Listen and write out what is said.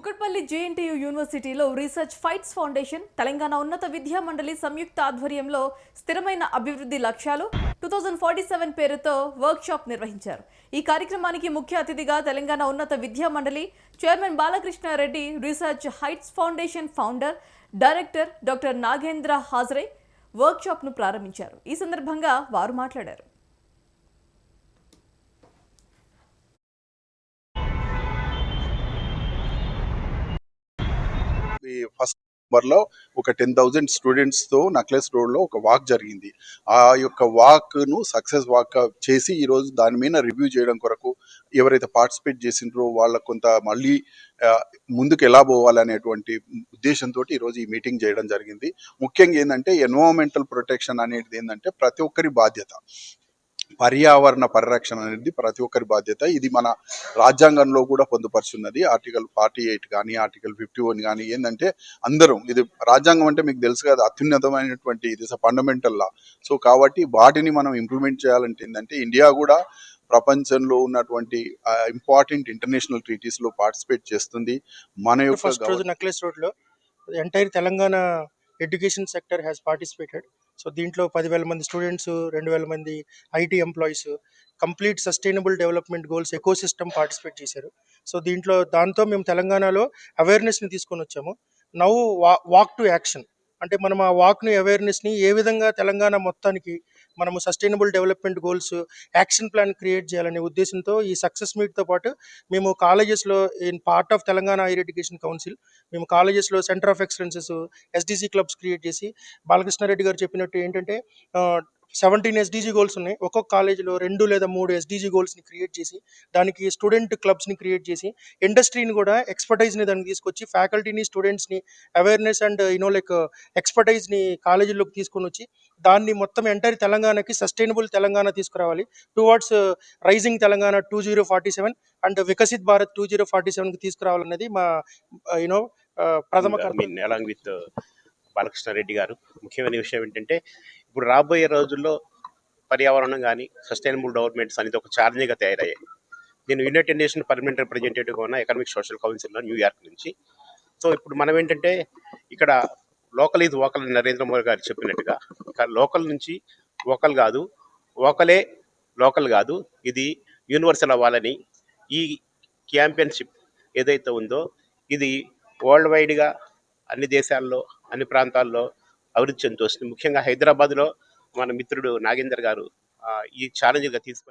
Kukatpally JNTU యూనివర్సిటీలో research fights foundation, Telangana ఉన్నత విద్యా మండలి సంయుక్త ఆధ్వర్యంలో స్థిరమైన అభివృద్ధి లక్ష్యాలు 2047 పేరుతో వర్క్షాప్ నిర్వహించారు. ఈ కార్యక్రమానికి ముఖ్య అతిథిగా తెలంగాణ ఉన్నత విద్యా మండలి chairman Balakrishna Reddy, research heights foundation founder, director doctor Nagendra హాజరై వర్క్షాప్ను ప్రారంభించారు. ఈ సందర్భంగా వారు మాట్లాడారు. ఫస్ట్ లో ఒక 10,000 స్టూడెంట్స్ తో నక్లెస్ రోడ్ లో ఒక వాక్ జరిగింది. ఆ యొక్క వాక్ ను సక్సెస్ వాక్ చేసి ఈ రోజు దాని మీద రివ్యూ చేయడం కొరకు ఎవరైతే పార్టిసిపేట్ చేసిండ్రో వాళ్ళకు కొంత మళ్ళీ ముందుకు ఎలా పోవాలనేటువంటి ఉద్దేశంతో ఈ రోజు ఈ మీటింగ్ చేయడం జరిగింది. ముఖ్యంగా ఏంటంటే ఎన్విరాన్మెంటల్ ప్రొటెక్షన్ అనేది ఏంటంటే ప్రతి ఒక్కరి బాధ్యత. పర్యావరణ పరిరక్షణ అనేది ప్రతి ఒక్కరి బాధ్యత. ఇది మన రాజ్యాంగంలో కూడా పొందుపరుచున్నది. ఆర్టికల్ 48 కానీ ఆర్టికల్ 51 కానీ ఏంటంటే అందరం, ఇది రాజ్యాంగం అంటే మీకు తెలుసు కదా, అత్యున్నతమైనటువంటి ఇది ఫండమెంటల్ లా. సో కాబట్టి వాటిని మనం ఇంప్లిమెంట్ చేయాలంటే ఏంటంటే ఇండియా కూడా ప్రపంచంలో ఉన్నటువంటి ఇంపార్టెంట్ ఇంటర్నేషనల్ ట్రీటీస్ లో పార్టిసిపేట్ చేస్తుంది. మన యొక్క ఫస్ట్ రోజు నక్లెస్ రోడ్ లో entire Telangana education sector has participated. So దీంట్లో 10,000 మంది స్టూడెంట్స్, 2,000 మంది IT employees, complete sustainable development goals eco system participate చేశారు. సో దాంతో మేము తెలంగాణలో అవేర్నెస్ని తీసుకొని వచ్చాము. నౌ వాక్ టు యాక్షన్ అంటే మనం ఆ వాక్ని అవేర్నెస్ని ఏ విధంగా తెలంగాణ మొత్తానికి మనము sustainable development goals action plan create చేయాలనే ఉద్దేశంతో ఈ సక్సెస్ మీట్తో పాటు మేము కాలేజెస్లో in part of Telangana higher education council మేము కాలేజెస్లో centre of excellences, SDC clubs create చేసి, బాలకృష్ణారెడ్డి గారు చెప్పినట్టు ఏంటంటే 17 ఎస్డిజి గోల్స్ ఉన్నాయి. ఒక్కొక్క కాలేజీలో 2 లేదా 3 ఎస్డిజి గోల్స్ని క్రియేట్ చేసి దానికి స్టూడెంట్ క్లబ్స్ని క్రియేట్ చేసి ఇండస్ట్రీని కూడా ఎక్స్పర్టైజ్ని దానికి తీసుకొచ్చి ఫ్యాకల్టీని, స్టూడెంట్స్ని అవేర్నెస్ అండ్ ఎక్స్పర్టైజ్ని కాలేజీలోకి తీసుకొని వచ్చి దాన్ని మొత్తం ఎంటైర్ తెలంగాణకి సస్టైనబుల్ తెలంగాణ తీసుకురావాలి towards rising Telangana 2047 and Viksit Bharat 2047కి తీసుకురావాలన్నది మా ప్రథమ అలాంగ్ విత్ బాలకృష్ణారెడ్డి గారు. ముఖ్యమైన విషయం ఏంటంటే ఇప్పుడు రాబోయే రోజుల్లో పర్యావరణం కానీ సస్టైనబుల్ డెవలప్మెంట్స్ అనేది ఒక ఛాలెంజ్గా తయారయ్యాయి. నేను యునైటెడ్ నేషన్ పర్మనెంట్ రిప్రజెంటేటివ్గా ఉన్న ఎకనామిక్ సోషల్ కౌన్సిల్లో న్యూయార్క్ నుంచి. సో ఇప్పుడు మనం ఏంటంటే ఇక్కడ లోకల్ ఈజ్ వోకల్ అని నరేంద్ర మోదీ గారు చెప్పినట్టుగా లోకల్ నుంచి వోకల్ కాదు, వోకలే లోకల్ కాదు, ఇది యూనివర్సల్ అవ్వాలని ఈ క్యాంపెయిన్షిప్ ఏదైతే ఉందో ఇది వరల్డ్ వైడ్గా అన్ని దేశాల్లో, అన్ని ప్రాంతాల్లో అభివృద్ధి చెందుతూ వస్తుంది. ముఖ్యంగా హైదరాబాద్లో మన మిత్రుడు నాగేందర్ గారు ఈ ఛాలెంజ్గా తీసుకొని